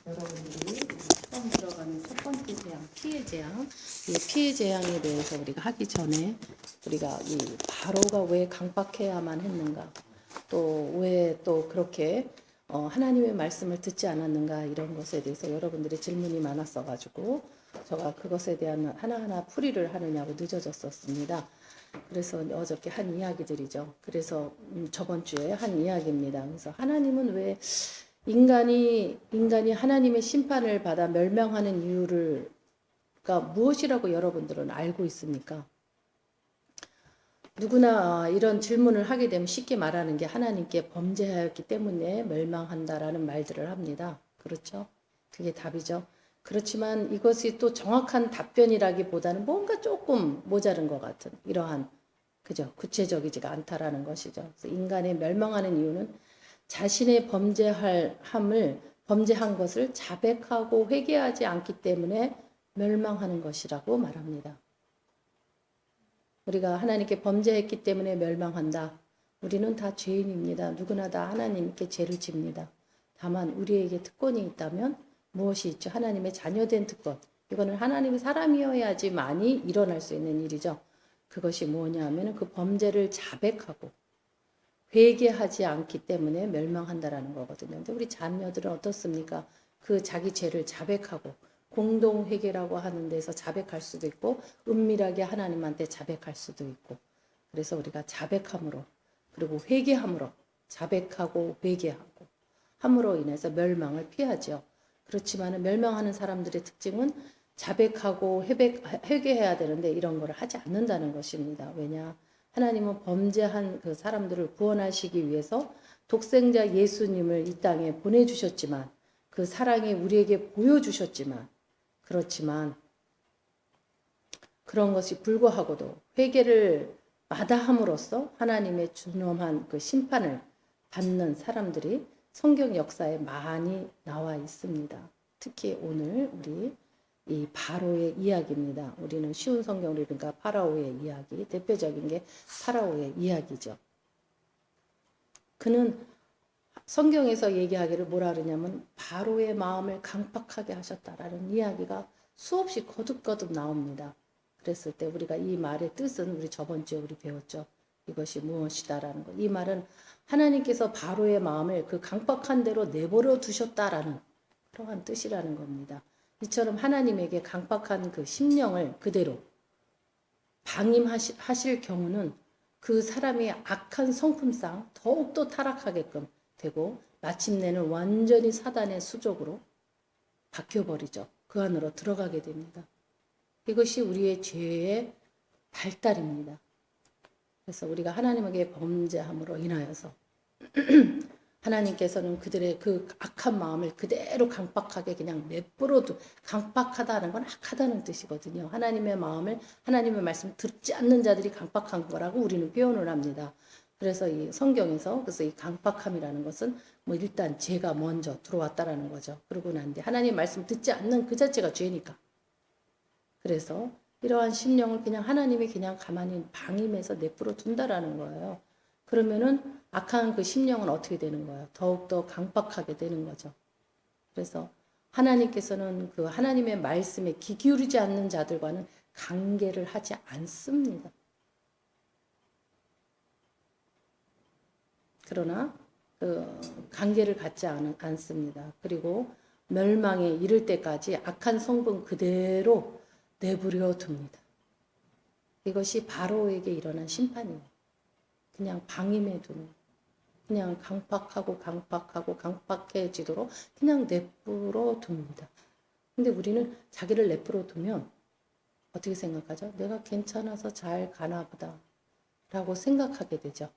여러분들이 처음 들어가는 첫 번째 재앙, 피해 재앙. 이 피해 재앙에 대해서 우리가 하기 전에 우리가 이 바로가 왜 강박해야만 했는가, 또 왜 또 그렇게 하나님의 말씀을 듣지 않았는가, 이런 것에 대해서 여러분들의 질문이 많았어가지고 제가 그것에 대한 하나하나 풀이를 하느냐고 늦어졌었습니다. 그래서 어저께 한 이야기들이죠. 그래서 저번 주에 한 이야기입니다. 그래서 하나님은 왜 인간이 하나님의 심판을 받아 멸망하는 이유가 무엇이라고 여러분들은 알고 있습니까? 누구나 이런 질문을 하게 되면 쉽게 말하는 게 하나님께 범죄하였기 때문에 멸망한다라는 말들을 합니다. 그렇죠? 그게 답이죠. 그렇지만 이것이 또 정확한 답변이라기보다는 뭔가 조금 모자른 것 같은 이러한, 그죠? 구체적이지가 않다라는 것이죠. 그래서 인간의 멸망하는 이유는 자신의 범죄한 것을 자백하고 회개하지 않기 때문에 멸망하는 것이라고 말합니다. 우리가 하나님께 범죄했기 때문에 멸망한다. 우리는 다 죄인입니다. 누구나 다 하나님께 죄를 집니다. 다만 우리에게 특권이 있다면 무엇이 있죠? 하나님의 자녀된 특권. 이거는 하나님이 사람이어야지만이 일어날 수 있는 일이죠. 그것이 뭐냐 하면 그 범죄를 자백하고 회개하지 않기 때문에 멸망한다라는 거거든요. 근데 우리 자녀들은 어떻습니까? 그 자기 죄를 자백하고 공동회개라고 하는 데서 자백할 수도 있고 은밀하게 하나님한테 자백할 수도 있고, 그래서 우리가 자백함으로 그리고 회개함으로, 자백하고 회개하고 함으로 인해서 멸망을 피하죠. 그렇지만 멸망하는 사람들의 특징은 자백하고 회개해야 되는데 이런 걸 하지 않는다는 것입니다. 왜냐? 하나님은 범죄한 그 사람들을 구원하시기 위해서 독생자 예수님을 이 땅에 보내주셨지만, 그 사랑이 우리에게 보여주셨지만, 그렇지만 그런 것이 불구하고도 회개를 마다함으로써 하나님의 준엄한 그 심판을 받는 사람들이 성경 역사에 많이 나와 있습니다. 특히 오늘 우리 이 바로의 이야기입니다. 우리는 쉬운 성경을 읽으니까 파라오의 이야기, 대표적인 게 파라오의 이야기죠. 그는 성경에서 얘기하기를 뭐라 그러냐면 바로의 마음을 강팍하게 하셨다라는 이야기가 수없이 거듭거듭 나옵니다. 그랬을 때 우리가 이 말의 뜻은 우리 저번 주에 우리 배웠죠. 이것이 무엇이다라는 것. 이 말은 하나님께서 바로의 마음을 그 강팍한 대로 내버려 두셨다라는 그러한 뜻이라는 겁니다. 이처럼 하나님에게 강팍한 그 심령을 그대로 방임하실 경우는 그 사람의 악한 성품상 더욱더 타락하게끔 되고 마침내는 완전히 사단의 수족으로 바뀌어버리죠. 그 안으로 들어가게 됩니다. 이것이 우리의 죄의 발달입니다. 그래서 우리가 하나님에게 범죄함으로 인하여서 하나님께서는 그들의 그 악한 마음을 그대로 강박하게 그냥 내버려두. 강박하다는 건 악하다는 뜻이거든요. 하나님의 마음을, 하나님의 말씀 듣지 않는 자들이 강박한 거라고 우리는 표현을 합니다. 그래서 이 성경에서 그래서 이 강박함이라는 것은 뭐 일단 죄가 먼저 들어왔다라는 거죠. 그러고 난 뒤에 하나님 말씀 듣지 않는 그 자체가 죄니까. 그래서 이러한 심령을 그냥 하나님이 그냥 가만히 방임해서 내버려 둔다라는 거예요. 그러면은 악한 그 심령은 어떻게 되는 거예요? 더욱더 강박하게 되는 거죠. 그래서 하나님께서는 그 하나님의 말씀에 귀 기울이지 않는 자들과는 관계를 하지 않습니다. 그러나 그 관계를 갖지 않습니다. 그리고 멸망에 이를 때까지 악한 성분 그대로 내버려 둡니다. 이것이 바로에게 일어난 심판이에요. 그냥 방임해 두는, 그냥 강박해지도록 그냥 내버려 둡니다. 근데 우리는 자기를 내버려 두면 어떻게 생각하죠? 내가 괜찮아서 잘 가나 보다 라고 생각하게 되죠.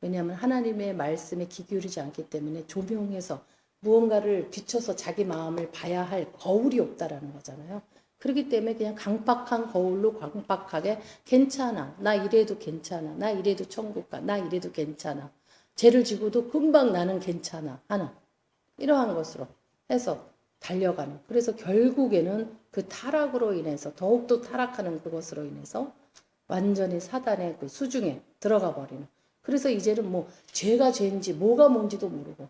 왜냐하면 하나님의 말씀에 귀 기울이지 않기 때문에 조명해서 무언가를 비춰서 자기 마음을 봐야 할 거울이 없다라는 거잖아요. 그렇기 때문에 그냥 강박한 거울로 강박하게 괜찮아. 나 이래도 괜찮아. 나 이래도 천국 가. 나 이래도 괜찮아. 죄를 지고도 금방 나는 괜찮아. 하는 이러한 것으로 해서 달려가는. 그래서 결국에는 그 타락으로 인해서 더욱더 타락하는 그것으로 인해서 완전히 사단의 그 수중에 들어가 버리는. 그래서 이제는 뭐 죄가 죄인지 뭐가 뭔지도 모르고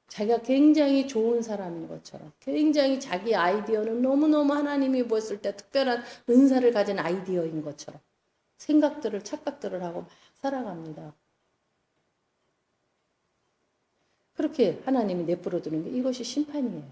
자기가 굉장히 좋은 사람인 것처럼, 굉장히 자기 아이디어는 너무너무 하나님이 보았을 때 특별한 은사를 가진 아이디어인 것처럼 생각들을, 착각들을 하고 막 살아갑니다. 그렇게 하나님이 내버려 두는 게 이것이 심판이에요.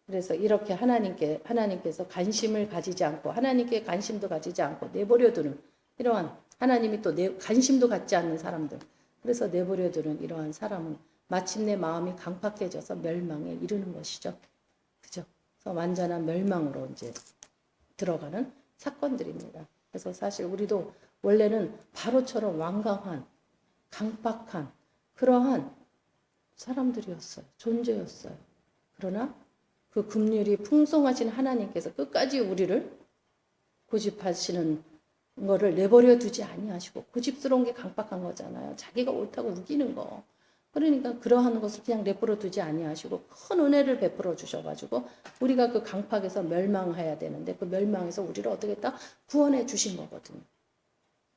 그래서 이렇게 하나님께서 관심을 가지지 않고, 하나님께 관심도 가지지 않고 내버려 두는 이러한, 하나님이 또 관심도 갖지 않는 사람들, 그래서 내버려 두는 이러한 사람은 마침내 마음이 강팍해져서 멸망에 이르는 것이죠. 그죠? 그래서 완전한 멸망으로 이제 들어가는 사건들입니다. 그래서 사실 우리도 원래는 바로처럼 완강한, 강팍한 그러한 사람들이었어요. 존재였어요. 그러나 그 긍휼이 풍성하신 하나님께서 끝까지 우리를 고집하시는 거를 내버려 두지 아니하시고, 고집스러운 게 강박한 거잖아요. 자기가 옳다고 우기는 거. 그러니까 그러한 것을 그냥 내버려 두지 아니하시고 큰 은혜를 베풀어 주셔가지고 우리가 그 강팍에서 멸망해야 되는데 그 멸망에서 우리를 어떻게 딱 구원해 주신 거거든요.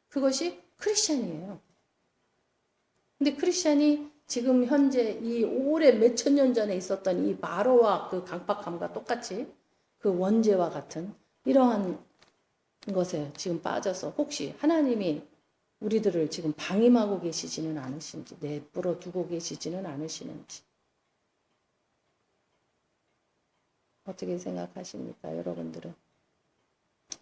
그것이 크리스찬이에요. 근데 크리스찬이 지금 현재 이 오래 몇천 년 전에 있었던 이 바로와 그 강팍함과 똑같이 그 원죄와 같은 이러한 것에 지금 빠져서 혹시 하나님이 우리들을 지금 방임하고 계시지는 않으신지, 내버려 두고 계시지는 않으시는지 어떻게 생각하십니까, 여러분들은?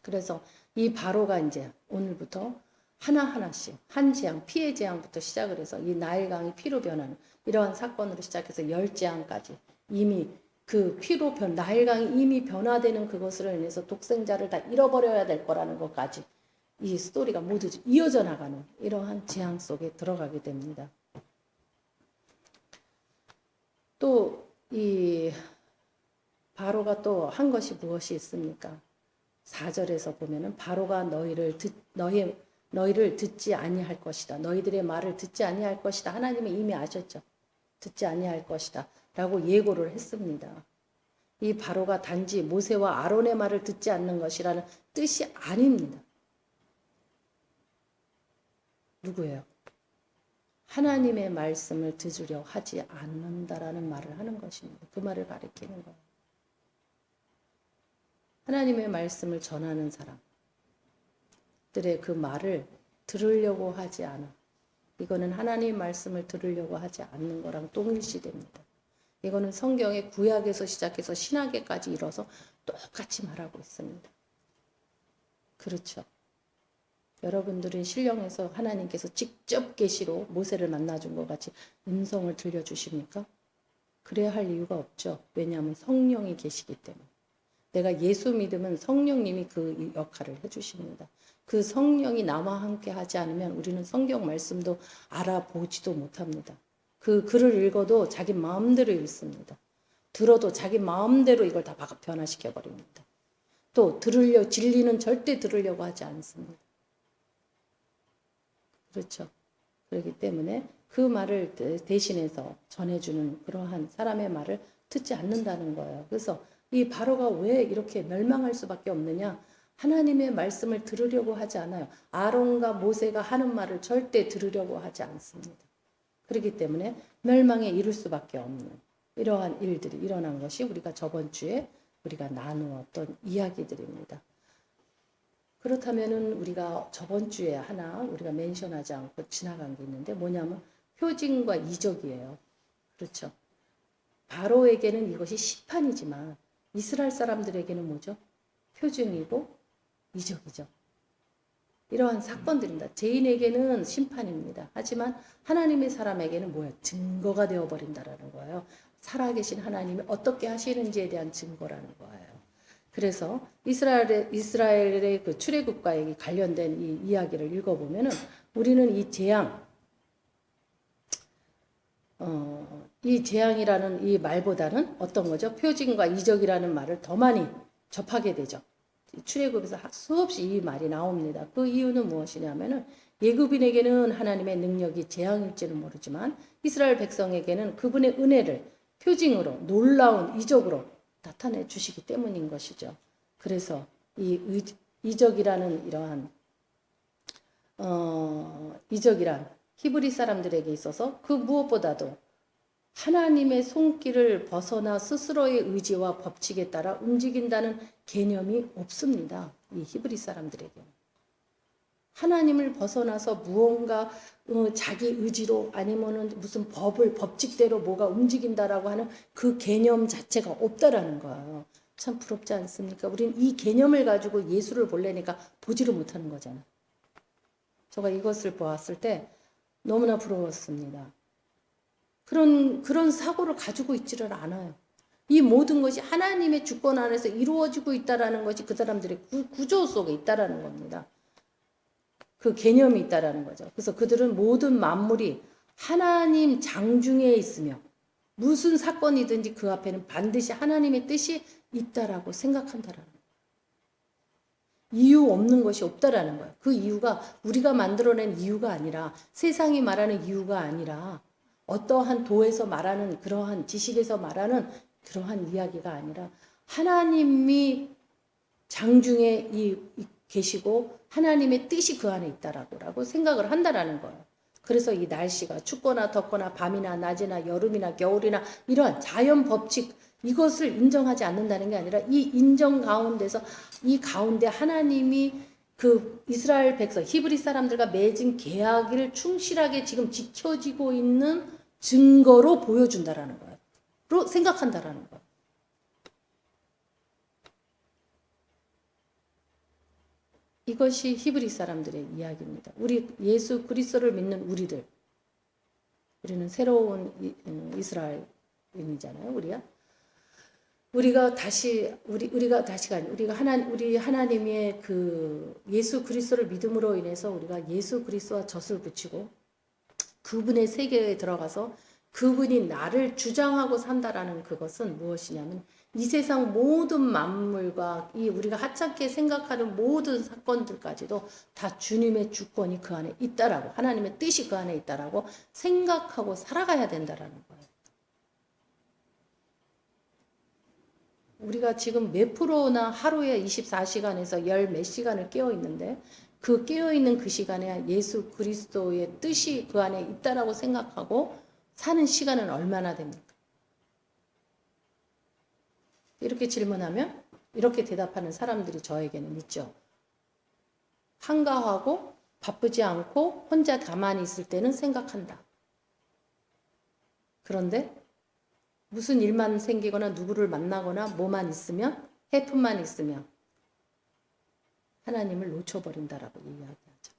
그래서 이 바로가 이제 오늘부터 하나하나씩 한 재앙, 피해 재앙부터 시작을 해서 이 나일강이 피로 변하는 이러한 사건으로 시작해서 10재앙까지 이미 그 피로 나일강이 이미 변화되는 그것으로 인해서 독생자를 다 잃어버려야 될 거라는 것까지 이 스토리가 모두 이어져 나가는 이러한 재앙 속에 들어가게 됩니다. 또 이 바로가 또 한 것이 무엇이 있습니까? 4절에서 보면은 바로가 너희를 듣지 아니할 것이다. 너희들의 말을 듣지 아니할 것이다. 하나님이 이미 아셨죠. 듣지 아니할 것이다. 라고 예고를 했습니다. 이 바로가 단지 모세와 아론의 말을 듣지 않는 것이라는 뜻이 아닙니다. 누구예요? 하나님의 말씀을 들으려 하지 않는다라는 말을 하는 것입니다. 그 말을 가리키는 거예요. 하나님의 말씀을 전하는 사람들의 그 말을 들으려고 하지 않아. 이거는 하나님의 말씀을 들으려고 하지 않는 거랑 동일시됩니다. 이거는 성경의 구약에서 시작해서 신약에까지 이뤄서 똑같이 말하고 있습니다. 그렇죠. 여러분들은 신령에서 하나님께서 직접 계시로 모세를 만나준 것 같이 음성을 들려주십니까? 그래야 할 이유가 없죠. 왜냐하면 성령이 계시기 때문에. 내가 예수 믿으면 성령님이 그 역할을 해주십니다. 그 성령이 나와 함께 하지 않으면 우리는 성경 말씀도 알아보지도 못합니다. 그 글을 읽어도 자기 마음대로 읽습니다. 들어도 자기 마음대로 이걸 다 변화시켜 버립니다. 또 진리는 절대 들으려고 하지 않습니다. 그렇죠. 그렇기 때문에 그 말을 대신해서 전해주는 그러한 사람의 말을 듣지 않는다는 거예요. 그래서 이 바로가 왜 이렇게 멸망할 수밖에 없느냐? 하나님의 말씀을 들으려고 하지 않아요. 아론과 모세가 하는 말을 절대 들으려고 하지 않습니다. 그렇기 때문에 멸망에 이를 수밖에 없는 이러한 일들이 일어난 것이 우리가 저번 주에 우리가 나누었던 이야기들입니다. 그렇다면은 우리가 저번 주에 하나 우리가 멘션하지 않고 지나간 게 있는데 뭐냐면 표징과 이적이에요. 그렇죠. 바로에게는 이것이 심판이지만 이스라엘 사람들에게는 뭐죠? 표징이고 이적이죠. 이러한 사건들입니다. 죄인에게는 심판입니다. 하지만 하나님의 사람에게는 뭐예요? 증거가 되어버린다라는 거예요. 살아계신 하나님이 어떻게 하시는지에 대한 증거라는 거예요. 그래서 이스라엘의 그 출애굽과 관련된 이 이야기를 읽어보면은 우리는 이 재앙이라는 이 말보다는 어떤 거죠? 표징과 이적이라는 말을 더 많이 접하게 되죠. 출애굽에서 수없이 이 말이 나옵니다. 그 이유는 무엇이냐면은 예굽인에게는 하나님의 능력이 재앙일지는 모르지만 이스라엘 백성에게는 그분의 은혜를 표징으로 놀라운 이적으로 나타내 주시기 때문인 것이죠. 그래서 이적이라는 이러한 이적이란 히브리 사람들에게 있어서 그 무엇보다도 하나님의 손길을 벗어나 스스로의 의지와 법칙에 따라 움직인다는 개념이 없습니다. 이 히브리 사람들에게. 하나님을 벗어나서 무언가 자기 의지로 아니면은 무슨 법칙대로 뭐가 움직인다라고 하는 그 개념 자체가 없다라는 거예요. 참 부럽지 않습니까? 우리는 이 개념을 가지고 예수를 보려니까 보지를 못하는 거잖아요. 제가 이것을 보았을 때 너무나 부러웠습니다. 그런 사고를 가지고 있지를 않아요. 이 모든 것이 하나님의 주권 안에서 이루어지고 있다라는 것이 그 사람들의 구조 속에 있다라는 겁니다. 그 개념이 있다라는 거죠. 그래서 그들은 모든 만물이 하나님 장중에 있으며 무슨 사건이든지 그 앞에는 반드시 하나님의 뜻이 있다라고 생각한다라는 거예요. 이유 없는 것이 없다라는 거예요. 그 이유가 우리가 만들어낸 이유가 아니라 세상이 말하는 이유가 아니라 어떠한 도에서 말하는 그러한 지식에서 말하는 그러한 이야기가 아니라 하나님이 장중에 계시고 하나님의 뜻이 그 안에 있다라고 생각을 한다라는 거예요. 그래서 이 날씨가 춥거나 덥거나 밤이나 낮이나 여름이나 겨울이나 이러한 자연 법칙 이것을 인정하지 않는다는 게 아니라 이 인정 가운데서 이 가운데 하나님이 그 이스라엘 백성 히브리 사람들과 맺은 계약을 충실하게 지금 지켜지고 있는 증거로 보여준다라는 거예요. 로 생각한다라는 거예요. 이것이 히브리 사람들의 이야기입니다. 우리 예수 그리스도를 믿는 우리는 새로운 이스라엘인이잖아요. 우리가 우리 하나님의 그 예수 그리스도를 믿음으로 인해서 우리가 예수 그리스도와 젖을 붙이고 그분의 세계에 들어가서 그분이 나를 주장하고 산다라는 그것은 무엇이냐면 이 세상 모든 만물과 이 우리가 하찮게 생각하는 모든 사건들까지도 다 주님의 주권이 그 안에 있다라고 하나님의 뜻이 그 안에 있다라고 생각하고 살아가야 된다라는 거예요. 우리가 지금 몇 프로나 하루에 24시간에서 열 몇 시간을 깨어 있는데 그 깨어있는 그 시간에 예수 그리스도의 뜻이 그 안에 있다라고 생각하고 사는 시간은 얼마나 됩니까? 이렇게 질문하면 이렇게 대답하는 사람들이 저에게는 있죠. 한가하고 바쁘지 않고 혼자 가만히 있을 때는 생각한다. 그런데 무슨 일만 생기거나 누구를 만나거나 뭐만 있으면 해프만 있으면 하나님을 놓쳐버린다라고 이야기하죠.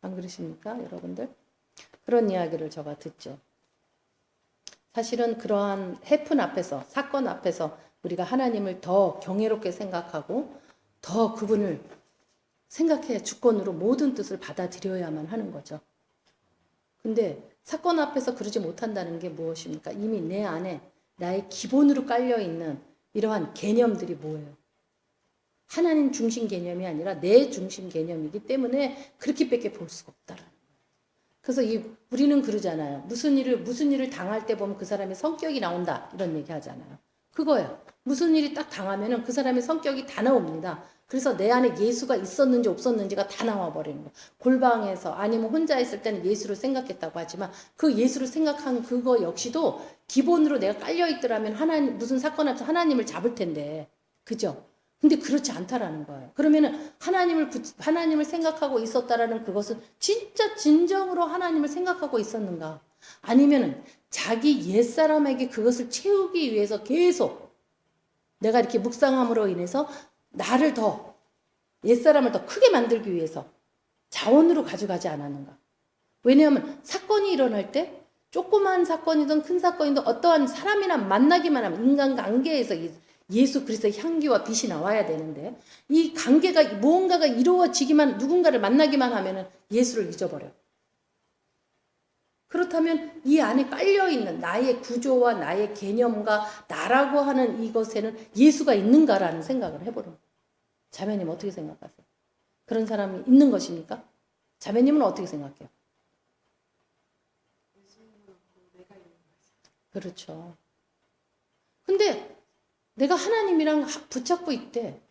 안 그러십니까, 여러분들? 그런 이야기를 제가 듣죠. 사실은 그러한 해픈 앞에서, 사건 앞에서 우리가 하나님을 더 경외롭게 생각하고 더 그분을 생각해 주권으로 모든 뜻을 받아들여야만 하는 거죠. 근데 사건 앞에서 그러지 못한다는 게 무엇입니까? 이미 내 안에 나의 기본으로 깔려있는 이러한 개념들이 뭐예요? 하나님 중심 개념이 아니라 내 중심 개념이기 때문에 그렇게밖에 볼 수가 없다라는 거예요. 그래서 우리는 그러잖아요. 무슨 일을 당할 때 보면 그 사람의 성격이 나온다. 이런 얘기 하잖아요. 그거예요. 무슨 일이 딱 당하면은 그 사람의 성격이 다 나옵니다. 그래서 내 안에 예수가 있었는지 없었는지가 다 나와버리는 거예요. 골방에서 아니면 혼자 있을 때는 예수를 생각했다고 하지만 그 예수를 생각한 그거 역시도 기본으로 내가 깔려있더라면 하나님, 무슨 사건 앞에서 하나님을 잡을 텐데. 그죠? 근데 그렇지 않다라는 거예요. 그러면은 하나님을 생각하고 있었다라는 그것은 진짜 진정으로 하나님을 생각하고 있었는가? 아니면은 자기 옛사람에게 그것을 채우기 위해서 계속 내가 이렇게 묵상함으로 인해서 나를 더 옛사람을 더 크게 만들기 위해서 자원으로 가져가지 않았는가? 왜냐하면 사건이 일어날 때 조그만 사건이든 큰 사건이든 어떠한 사람이나 만나기만 하면 인간관계에서 예수 그리스도의 향기와 빛이 나와야 되는데 이 관계가 무언가가 이루어지기만 누군가를 만나기만 하면은 예수를 잊어버려. 그렇다면 이 안에 깔려있는 나의 구조와 나의 개념과 나라고 하는 이것에는 예수가 있는가라는 생각을 해보는 거예요. 자매님 어떻게 생각하세요? 그런 사람이 있는 것입니까? 자매님은 어떻게 생각해요? 그렇죠. 근데 내가 하나님이랑 붙잡고 있대.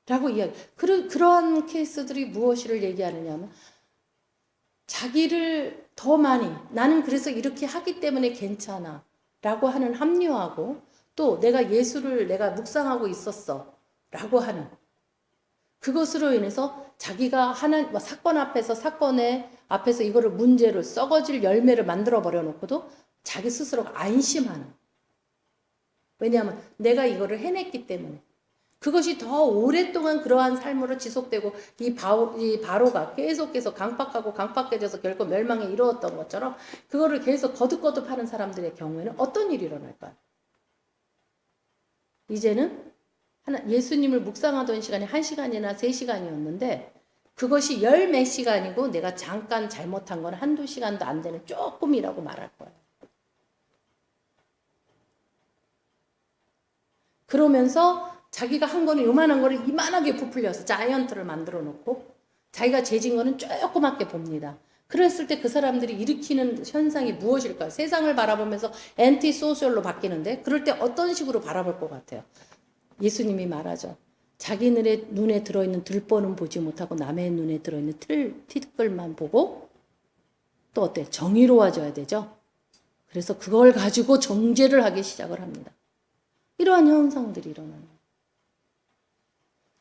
라고 이야기. 그러한 케이스들이 무엇을 얘기하느냐 하면 자기를 더 많이 나는 그래서 이렇게 하기 때문에 괜찮아 라고 하는 합리화하고 또 내가 예수를 내가 묵상하고 있었어 라고 하는 그것으로 인해서 자기가 하는 사건 앞에서 사건의 앞에서 이거를 문제를 썩어질 열매를 만들어 버려 놓고도 자기 스스로가 안심하는 왜냐하면 내가 이거를 해냈기 때문에 그것이 더 오랫동안 그러한 삶으로 지속되고 이 바로가 계속해서 강팍해져서 결국 멸망에 이르렀던 것처럼 그거를 계속 거듭거듭 하는 사람들의 경우에는 어떤 일이 일어날까요? 이제는 예수님을 묵상하던 시간이 1시간이나 3시간이었는데 그것이 열 몇 시간이고 내가 잠깐 잘못한 건 한두 시간도 안 되는 조금이라고 말할 거예요. 그러면서 자기가 한 거는 요만한 거를 이만하게 부풀려서 자이언트를 만들어 놓고 자기가 재진 거는 조그맣게 봅니다. 그랬을 때 그 사람들이 일으키는 현상이 무엇일까요? 세상을 바라보면서 엔티 소셜로 바뀌는데 그럴 때 어떤 식으로 바라볼 것 같아요? 예수님이 말하죠. 자기 눈에 들어있는 들보는 보지 못하고 남의 눈에 들어있는 티끌만 보고 또 어때? 정의로워져야 되죠. 그래서 그걸 가지고 정죄를 하기 시작을 합니다. 이러한 현상들이 일어나요.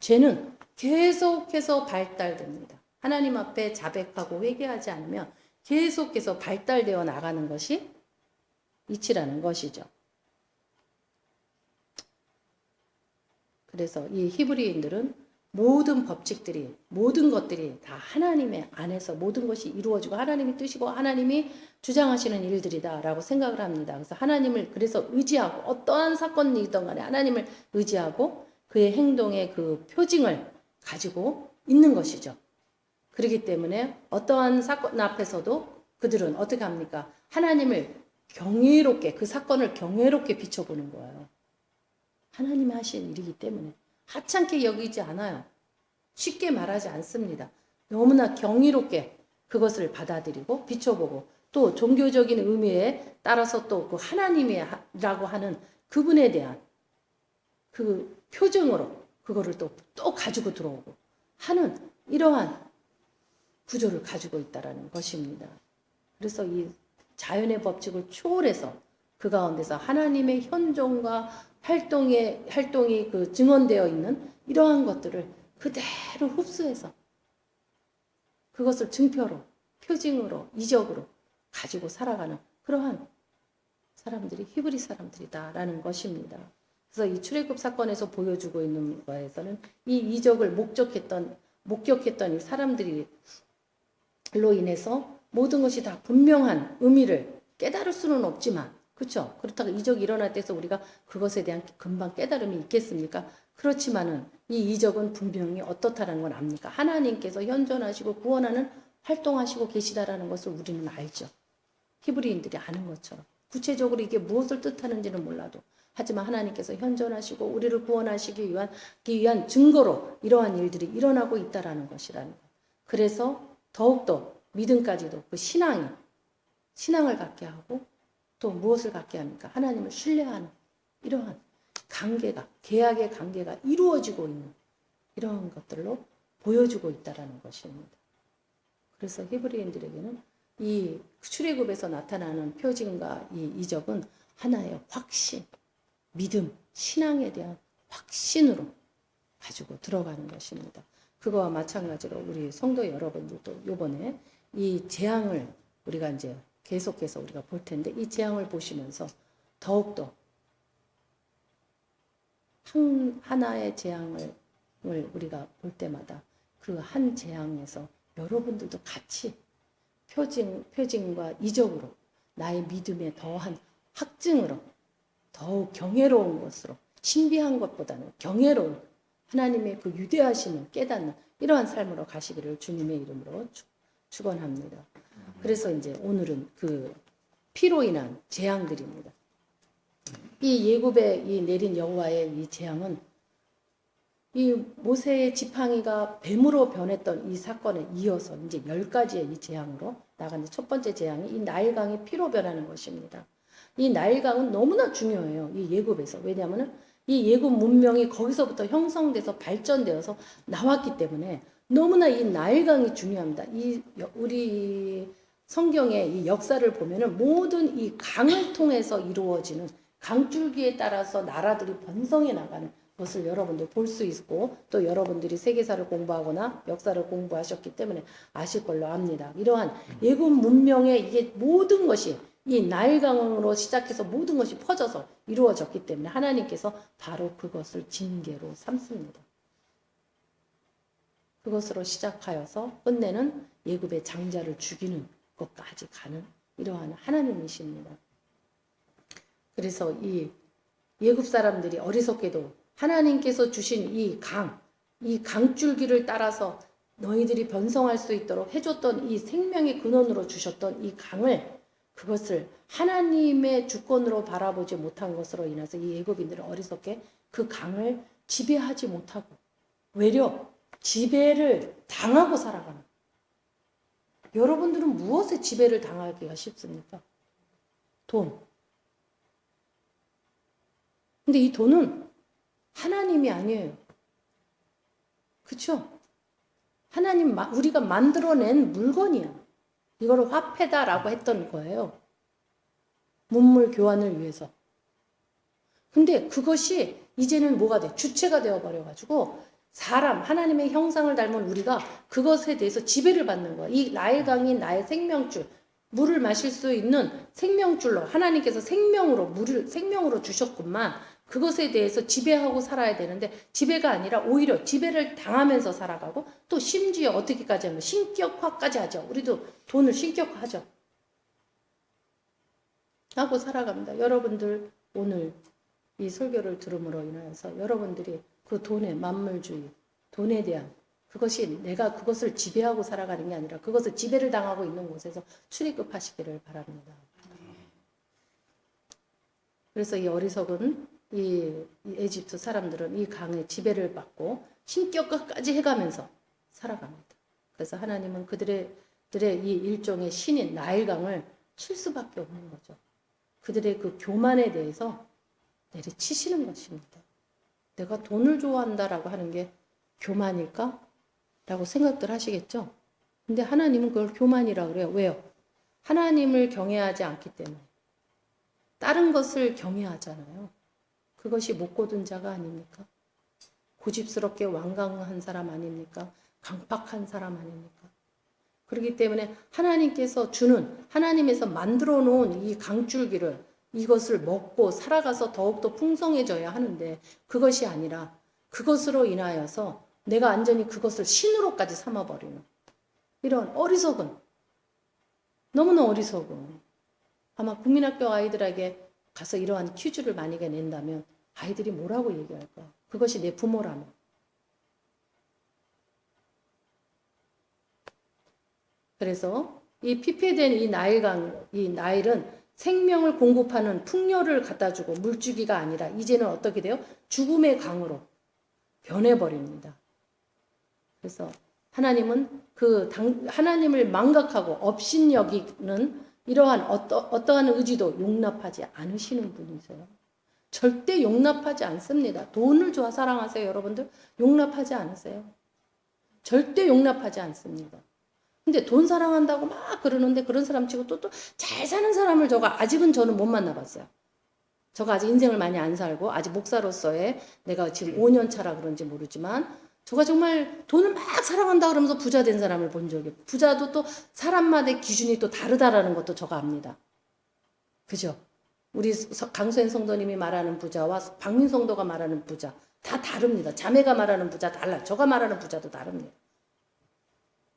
죄는 계속해서 발달됩니다. 하나님 앞에 자백하고 회개하지 않으면 계속해서 발달되어 나가는 것이 이치라는 것이죠. 그래서 이 히브리인들은 모든 법칙들이 모든 것들이 다 하나님의 안에서 모든 것이 이루어지고 하나님이 뜻이고 하나님이 주장하시는 일들이다 라고 생각을 합니다. 그래서 하나님을 그래서 의지하고 어떠한 사건이든 간에 하나님을 의지하고 그의 행동의 그 표징을 가지고 있는 것이죠. 그렇기 때문에 어떠한 사건 앞에서도 그들은 어떻게 합니까? 하나님을 경이롭게 그 사건을 경이롭게 비춰보는 거예요. 하나님이 하신 일이기 때문에 하찮게 여기지 않아요. 쉽게 말하지 않습니다. 너무나 경이롭게 그것을 받아들이고 비춰보고 또 종교적인 의미에 따라서 또 그 하나님이라고 하는 그분에 대한 그 표정으로 그거를 또 가지고 들어오고 하는 이러한 구조를 가지고 있다는 것입니다. 그래서 이 자연의 법칙을 초월해서 그 가운데서 하나님의 현존과 활동이 그 증언되어 있는 이러한 것들을 그대로 흡수해서 그것을 증표로, 표징으로, 이적으로 가지고 살아가는 그러한 사람들이 히브리 사람들이다라는 것입니다. 그래서 이 출애굽 사건에서 보여주고 있는 거에서는 이 이적을 목격했던 이 사람들로 인해서 모든 것이 다 분명한 의미를 깨달을 수는 없지만 그렇죠? 그렇다고 이적이 일어날 때서 우리가 그것에 대한 금방 깨달음이 있겠습니까? 그렇지만은 이 이적은 분명히 어떻다라는 건 압니까? 하나님께서 현존하시고 구원하는 활동하시고 계시다라는 것을 우리는 알죠. 히브리인들이 아는 것처럼. 구체적으로 이게 무엇을 뜻하는지는 몰라도 하지만 하나님께서 현존하시고 우리를 구원하시기 위한 증거로 이러한 일들이 일어나고 있다라는 것이라는 것. 그래서 더욱더 믿음까지도 그 신앙을 갖게 하고 또 무엇을 갖게 합니까? 하나님을 신뢰하는 이러한 관계가 계약의 관계가 이루어지고 있는 이러한 것들로 보여주고 있다라는 것입니다. 그래서 히브리인들에게는 이 출애굽에서 나타나는 표징과 이 이적은 하나의 확신, 믿음, 신앙에 대한 확신으로 가지고 들어가는 것입니다. 그거와 마찬가지로 우리 성도 여러분들도 이번에 이 재앙을 우리가 이제 계속해서 우리가 볼 텐데 이 재앙을 보시면서 더욱더 하나의 재앙을 우리가 볼 때마다 그 한 재앙에서 여러분들도 같이 표징과 이적으로 나의 믿음에 더한 확증으로 더욱 경외로운 것으로 신비한 것보다는 경외로운 하나님의 그 유대하심을 깨닫는 이러한 삶으로 가시기를 주님의 이름으로 축원합니다. 그래서 이제 오늘은 그 피로 인한 재앙들입니다. 이 예굽에 이 내린 여호와의 이 재앙은 이 모세의 지팡이가 뱀으로 변했던 이 사건에 이어서 이제 10가지의 이 재앙으로 나간 첫 번째 재앙이 이 나일강이 피로 변하는 것입니다. 이 나일강은 너무나 중요해요. 이 예굽에서. 왜냐하면 이 예굽 문명이 거기서부터 형성돼서 발전되어서 나왔기 때문에 너무나 이 나일강이 중요합니다. 우리 성경의 이 역사를 보면은 모든 이 강을 통해서 이루어지는 강줄기에 따라서 나라들이 번성해 나가는 것을 여러분들 볼 수 있고, 또 여러분들이 세계사를 공부하거나 역사를 공부하셨기 때문에 아실 걸로 압니다. 이러한 예굽 문명의 이게 모든 것이 이 나일강으로 시작해서 모든 것이 퍼져서 이루어졌기 때문에 하나님께서 바로 그것을 징계로 삼습니다. 그것으로 시작하여서 끝내는 예굽의 장자를 죽이는 것까지 가는 이러한 하나님이십니다. 그래서 이 예굽 사람들이 어리석게도 하나님께서 주신 이 강줄기를 따라서 너희들이 번성할 수 있도록 해줬던 이 생명의 근원으로 주셨던 이 강을, 그것을 하나님의 주권으로 바라보지 못한 것으로 인해서 이 예굽인들은 어리석게 그 강을 지배하지 못하고 외려 지배를 당하고 살아가는. 여러분들은 무엇에 지배를 당하기가 쉽습니까? 돈. 근데 이 돈은 하나님이 아니에요. 그쵸? 하나님, 우리가 만들어낸 물건이야. 이거를 화폐다라고 했던 거예요. 문물 교환을 위해서. 근데 그것이 이제는 뭐가 돼? 주체가 되어버려가지고 하나님의 형상을 닮은 우리가 그것에 대해서 지배를 받는 거야. 이 나일강이 나의 생명줄, 물을 마실 수 있는 생명줄로 하나님께서 물을 생명으로 주셨구만. 그것에 대해서 지배하고 살아야 되는데 지배가 아니라 오히려 지배를 당하면서 살아가고, 또 심지어 어떻게까지 하면 신격화까지 하죠. 우리도 돈을 신격화하죠. 하고 살아갑니다. 여러분들 오늘 이 설교를 들음으로 인하여서 여러분들이 그 돈의 만물주의, 돈에 대한 그것이 내가 그것을 지배하고 살아가는 게 아니라 그것을 지배를 당하고 있는 곳에서 출애굽하시기를 바랍니다. 그래서 이 어리석은 이 에집트 사람들은 이 강의 지배를 받고 신격화까지 해가면서 살아갑니다. 그래서 하나님은 그들의 이 일종의 신인 나일강을 칠 수밖에 없는 거죠. 그들의 그 교만에 대해서 내리치시는 것입니다. 내가 돈을 좋아한다라고 하는 게 교만일까? 라고 생각들 하시겠죠? 근데 하나님은 그걸 교만이라고 그래요. 왜요? 하나님을 경외하지 않기 때문에. 다른 것을 경외하잖아요. 그것이 못 고든 자가 아닙니까? 고집스럽게 완강한 사람 아닙니까? 강팍한 사람 아닙니까? 그렇기 때문에 하나님께서 주는, 하나님에서 만들어 놓은 이 강줄기를, 이것을 먹고 살아가서 더욱더 풍성해져야 하는데 그것이 아니라 그것으로 인하여서 내가 완전히 그것을 신으로까지 삼아버리는 이런 어리석은, 너무나 어리석은. 아마 국민학교 아이들에게 가서 이러한 퀴즈를 만약에 낸다면 아이들이 뭐라고 얘기할까? 그것이 내 부모라면. 그래서 이 피폐된 이 나일은 생명을 공급하는 풍요를 갖다주고 물주기가 아니라 이제는 어떻게 돼요? 죽음의 강으로 변해버립니다. 그래서 하나님은 하나님을 망각하고 업신여기는 이러한 어떠한 의지도 용납하지 않으시는 분이세요. 절대 용납하지 않습니다. 돈을 사랑하세요, 여러분들? 용납하지 않으세요. 절대 용납하지 않습니다. 근데 돈 사랑한다고 막 그러는데 그런 사람 치고 또 잘 사는 사람을 아직은 저는 못 만나봤어요. 저가 아직 인생을 많이 안 살고 아직 목사로서의 내가 지금 5년 차라 그런지 모르지만 저가 정말 돈을 막 사랑한다 그러면서 부자 된 사람을 본 적이, 부자도 또 사람마다의 기준이 또 다르다라는 것도 저가 압니다. 그죠? 우리 강수현 성도님이 말하는 부자와 박민 성도가 말하는 부자 다 다릅니다. 자매가 말하는 부자 달라요. 저가 말하는 부자도 다릅니다.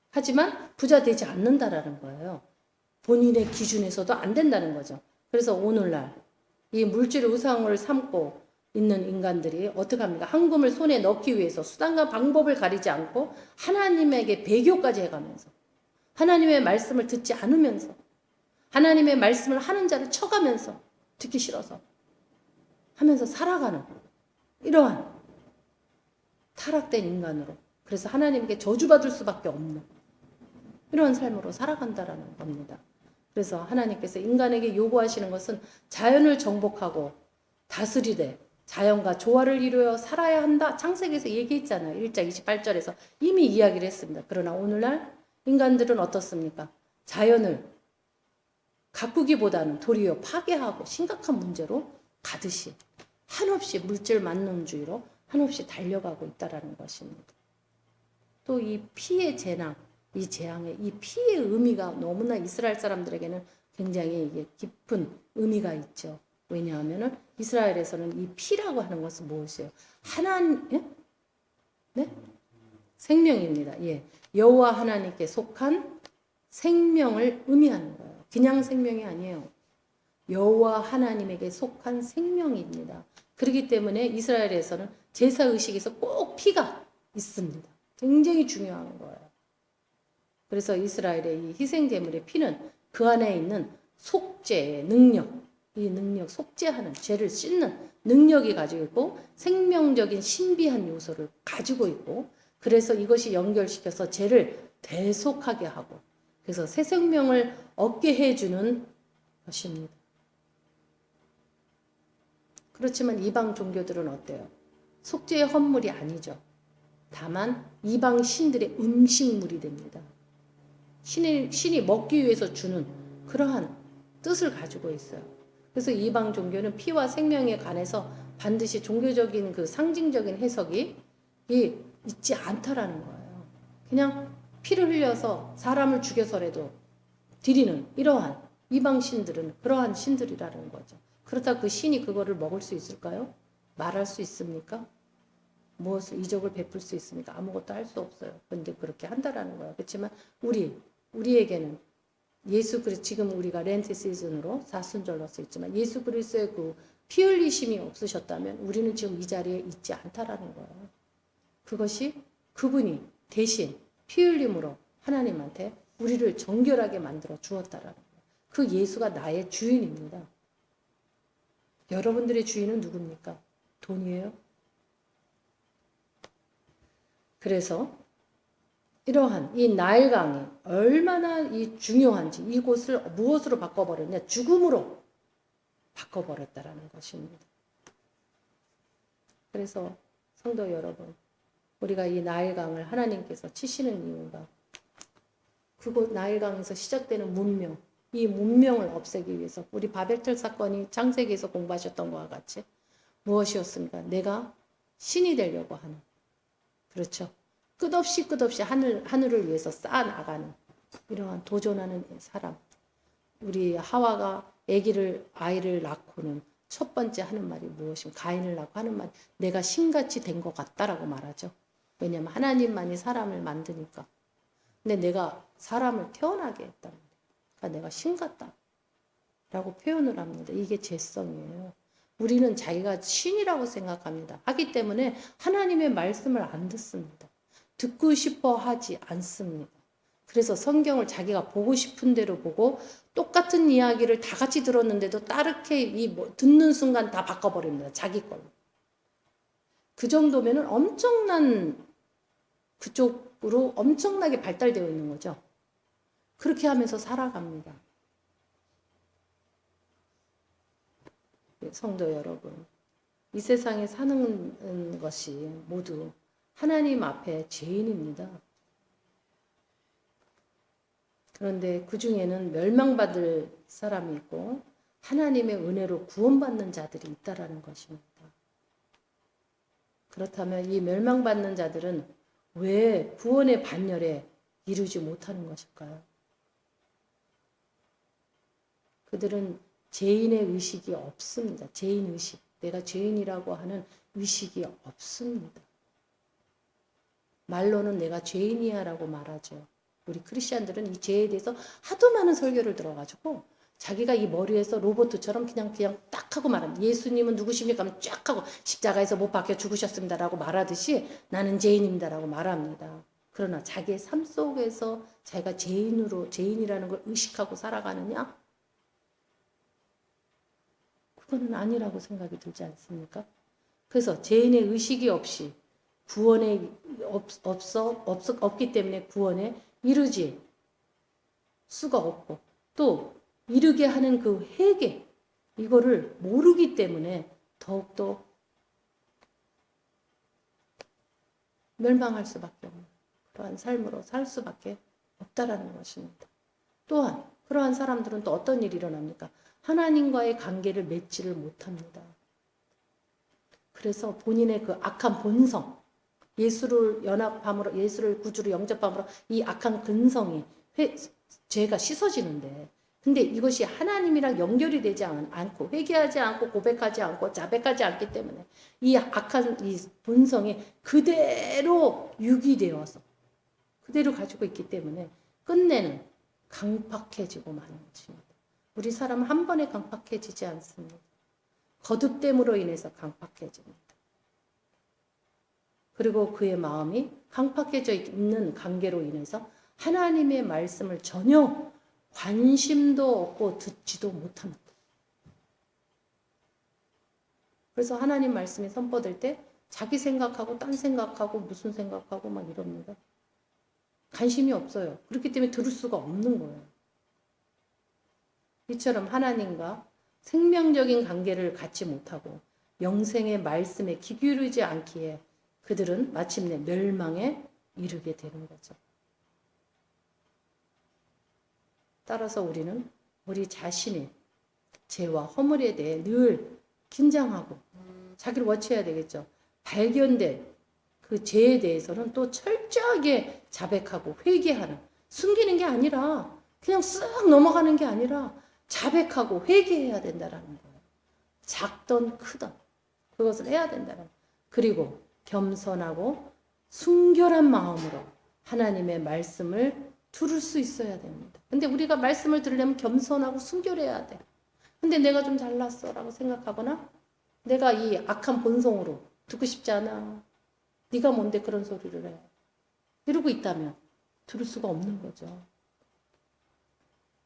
하지만 부자 되지 않는다라는 거예요. 본인의 기준에서도 안 된다는 거죠. 그래서 오늘날 이 물질 우상을 삼고 있는 인간들이 어떻게 합니까? 황금을 손에 넣기 위해서 수단과 방법을 가리지 않고 하나님에게 배교까지 해가면서 하나님의 말씀을 듣지 않으면서 하나님의 말씀을 하는 자를 쳐가면서 듣기 싫어서 하면서 살아가는 이러한 타락된 인간으로, 그래서 하나님께 저주받을 수밖에 없는 이런 삶으로 살아간다라는 겁니다. 그래서 하나님께서 인간에게 요구하시는 것은 자연을 정복하고 다스리되 자연과 조화를 이루어 살아야 한다. 창세기에서 얘기했잖아요. 1장 28절에서 이미 이야기를 했습니다. 그러나 오늘날 인간들은 어떻습니까? 자연을 가꾸기보다는 도리어 파괴하고 심각한 문제로 가듯이 한없이 물질 만능주의로 한없이 달려가고 있다는 것입니다. 또 이 피의 재앙, 이 재앙의 이 피의 의미가 너무나 이스라엘 사람들에게는 굉장히 이게 깊은 의미가 있죠. 왜냐하면은 이스라엘에서는 이 피라고 하는 것은 무엇이에요? 하나님, 예? 네? 생명입니다. 예. 여호와 하나님께 속한 생명을 의미하는 거예요. 그냥 생명이 아니에요. 여호와 하나님에게 속한 생명입니다. 그렇기 때문에 이스라엘에서는 제사 의식에서 꼭 피가 있습니다. 굉장히 중요한 거예요. 그래서 이스라엘의 이 희생제물의 피는 그 안에 있는 속죄의 능력, 이 능력, 속죄하는, 죄를 씻는 능력이 가지고 있고 생명적인 신비한 요소를 가지고 있고 그래서 이것이 연결시켜서 죄를 대속하게 하고 그래서 새 생명을 얻게 해주는 것입니다. 그렇지만 이방 종교들은 어때요? 속죄의 헌물이 아니죠. 다만 이방 신들의 음식물이 됩니다. 신이 먹기 위해서 주는 그러한 뜻을 가지고 있어요. 그래서 이방 종교는 피와 생명에 관해서 반드시 종교적인 그 상징적인 해석이 있지 않다라는 거예요. 그냥 피를 흘려서 사람을 죽여서라도 드리는 이러한 이방 신들은 그러한 신들이라는 거죠. 그렇다고 그 신이 그거를 먹을 수 있을까요? 말할 수 있습니까? 무엇을 이적을 베풀 수 있습니까? 아무것도 할 수 없어요. 그런데 그렇게 한다라는 거예요. 그렇지만 우리에게는 예수 그리스도 지금 우리가 렌트 시즌으로 사순절로서 있지만 예수 그리스도의 그 피 흘리심이 없으셨다면 우리는 지금 이 자리에 있지 않다라는 거예요. 그것이 그분이 대신 피 흘림으로 하나님한테 우리를 정결하게 만들어 주었다라는 거예요. 그 예수가 나의 주인입니다. 여러분들의 주인은 누굽니까? 돈이에요? 그래서 이러한 이 나일강이 얼마나 이 중요한지 이곳을 무엇으로 바꿔버렸냐? 죽음으로 바꿔버렸다라는 것입니다. 그래서 성도 여러분, 우리가 이 나일강을 하나님께서 치시는 이유가 그곳 나일강에서 시작되는 문명, 이 문명을 없애기 위해서 우리 바벨탑 사건이 창세기에서 공부하셨던 것과 같이 무엇이었습니까? 내가 신이 되려고 하는 그렇죠. 끝없이 하늘을 위해서 쌓아나가는 이러한 도전하는 사람. 우리 하와가 아이를 낳고는 첫 번째 하는 말이 무엇입니까? 가인을 낳고 하는 말이 내가 신같이 된 것 같다라고 말하죠. 왜냐하면 하나님만이 사람을 만드니까. 근데 내가 사람을 태어나게 했단 말이에요. 그러니까 내가 신 같다 라고 표현을 합니다. 이게 죄성이에요. 우리는 자기가 신이라고 생각합니다. 하기 때문에 하나님의 말씀을 안 듣습니다. 듣고 싶어 하지 않습니다. 그래서 성경을 자기가 보고 싶은 대로 보고 똑같은 이야기를 다 같이 들었는데도 다르게 듣는 순간 다 바꿔버립니다. 자기 걸로. 그 정도면은 그쪽으로 엄청나게 발달되어 있는 거죠. 그렇게 하면서 살아갑니다. 성도 여러분, 이 세상에 사는 것이 모두 하나님 앞에 죄인입니다. 그런데 그 중에는 멸망받을 사람이 있고 하나님의 은혜로 구원받는 자들이 있다라는 것입니다. 그렇다면 이 멸망받는 자들은 왜 구원의 반열에 이루지 못하는 것일까요? 그들은 죄인의 의식이 없습니다. 죄인 의식. 내가 죄인이라고 하는 의식이 없습니다. 말로는 내가 죄인이야 라고 말하죠. 우리 크리스찬들은 이 죄에 대해서 하도 많은 설교를 들어가지고 자기가 이 머리에서 로봇처럼 그냥 딱 하고 말합니다. 예수님은 누구십니까? 하면 쫙 하고 십자가에서 못 박혀 죽으셨습니다 라고 말하듯이 나는 죄인입니다 라고 말합니다. 그러나 자기의 삶 속에서 자기가 죄인이라는 걸 의식하고 살아가느냐? 그거는 아니라고 생각이 들지 않습니까? 그래서 죄인의 의식이 없이 구원에 없기 때문에 구원에 이르지 수가 없고 또 이르게 하는 그 회개 이거를 모르기 때문에 더욱더 멸망할 수밖에 없는 그러한 삶으로 살 수밖에 없다라는 것입니다. 또한 그러한 사람들은 또 어떤 일이 일어납니까? 하나님과의 관계를 맺지를 못합니다. 그래서 본인의 그 악한 본성, 예수를 연합함으로, 예수를 구주로 영접함으로 이 악한 근성이 죄가 씻어지는데, 근데 이것이 하나님이랑 연결이 되지 않고 회개하지 않고 고백하지 않고 자백하지 않기 때문에 이 악한 이 본성이 그대로 유기되어서 그대로 가지고 있기 때문에 끝내는 강팍해지고 마는 것입니다. 우리 사람은 한 번에 강팍해지지 않습니다. 거듭됨으로 인해서 강팍해집니다. 그리고 그의 마음이 강팍해져 있는 관계로 인해서 하나님의 말씀을 전혀 관심도 없고 듣지도 못합니다. 그래서 하나님 말씀이 선포될 때 자기 생각하고 딴 생각하고 무슨 생각하고 막 이럽니다. 관심이 없어요. 그렇기 때문에 들을 수가 없는 거예요. 이처럼 하나님과 생명적인 관계를 갖지 못하고 영생의 말씀에 귀 기울이지 않기에 그들은 마침내 멸망에 이르게 되는 거죠. 따라서 우리는 우리 자신의 죄와 허물에 대해 늘 긴장하고 자기를 워치해야 되겠죠. 발견된 그 죄에 대해서는 또 철저하게 자백하고 회개하는, 숨기는 게 아니라 그냥 쓱 넘어가는 게 아니라 자백하고 회개해야 된다라는 거예요. 작던 크던 그것을 해야 된다는 거예요. 그리고 겸손하고 순결한 마음으로 하나님의 말씀을 들을 수 있어야 됩니다. 근데 우리가 말씀을 들으려면 겸손하고 순결해야 돼. 근데 내가 좀 잘났어 라고 생각하거나 내가 이 악한 본성으로 듣고 싶지 않아. 네가 뭔데 그런 소리를 해. 이러고 있다면 들을 수가 없는 거죠.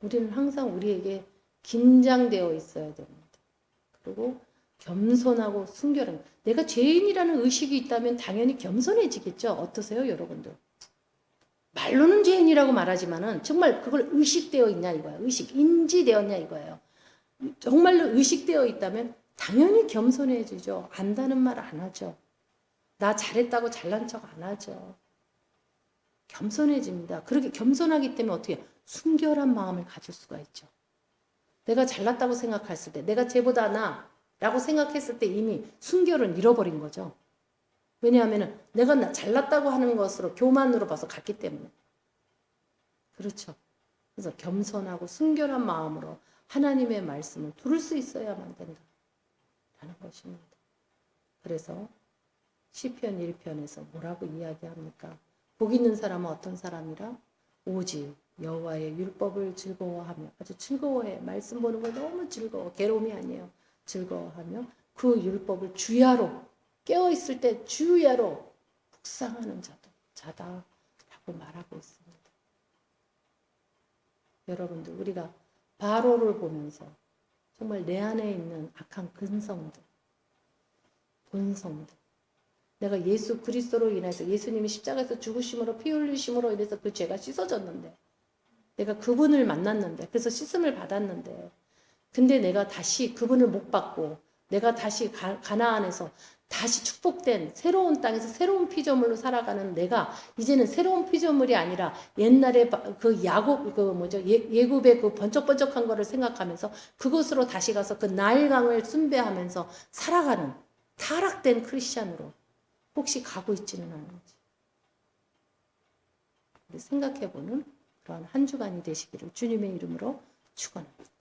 우리는 항상 우리에게 긴장되어 있어야 됩니다. 그리고 겸손하고 순결한, 내가 죄인이라는 의식이 있다면 당연히 겸손해지겠죠. 어떠세요, 여러분들? 말로는 죄인이라고 말하지만은 정말 그걸 의식되어 있냐 이거예요. 인지되었냐 이거예요. 정말로 의식되어 있다면 당연히 겸손해지죠. 안다는 말 안 하죠. 나 잘했다고 잘난 척 안 하죠. 겸손해집니다. 그렇게 겸손하기 때문에 어떻게 해요? 순결한 마음을 가질 수가 있죠. 내가 잘났다고 생각했을 때, 내가 쟤보다 나라고 생각했을 때 이미 순결은 잃어버린 거죠. 왜냐하면 내가 잘났다고 하는 것으로 교만으로 봐서 갔기 때문에. 그렇죠. 그래서 겸손하고 순결한 마음으로 하나님의 말씀을 들을 수 있어야만 된다라는 것입니다. 그래서 시편 1편에서 뭐라고 이야기합니까? 복 있는 사람은 어떤 사람이라? 오직 여호와의 율법을 즐거워하며, 아주 즐거워해. 말씀 보는 걸 너무 즐거워. 괴로움이 아니에요. 즐거워하며 그 율법을 주야로, 깨어있을 때 주야로 묵상하는 자다라고 말하고 있습니다. 여러분들, 우리가 바로를 보면서 정말 내 안에 있는 악한 근성들, 본성들, 내가 예수 그리스도로 인해서, 예수님이 십자가에서 죽으심으로 피 흘리심으로 인해서 그 죄가 씻어졌는데, 내가 그분을 만났는데, 그래서 씻음을 받았는데, 근데 내가 다시 그분을 못 받고 내가 다시 가나안에서 다시 축복된 새로운 땅에서 새로운 피조물로 살아가는 내가 이제는 새로운 피조물이 아니라 옛날에 그 야곱 예굽의 그 번쩍번쩍한 거를 생각하면서 그것으로 다시 가서 그 나일강을 숭배하면서 살아가는 타락된 크리스찬으로 혹시 가고 있지는 않은지 생각해보는 그런 한 주간이 되시기를 주님의 이름으로 축원합니다.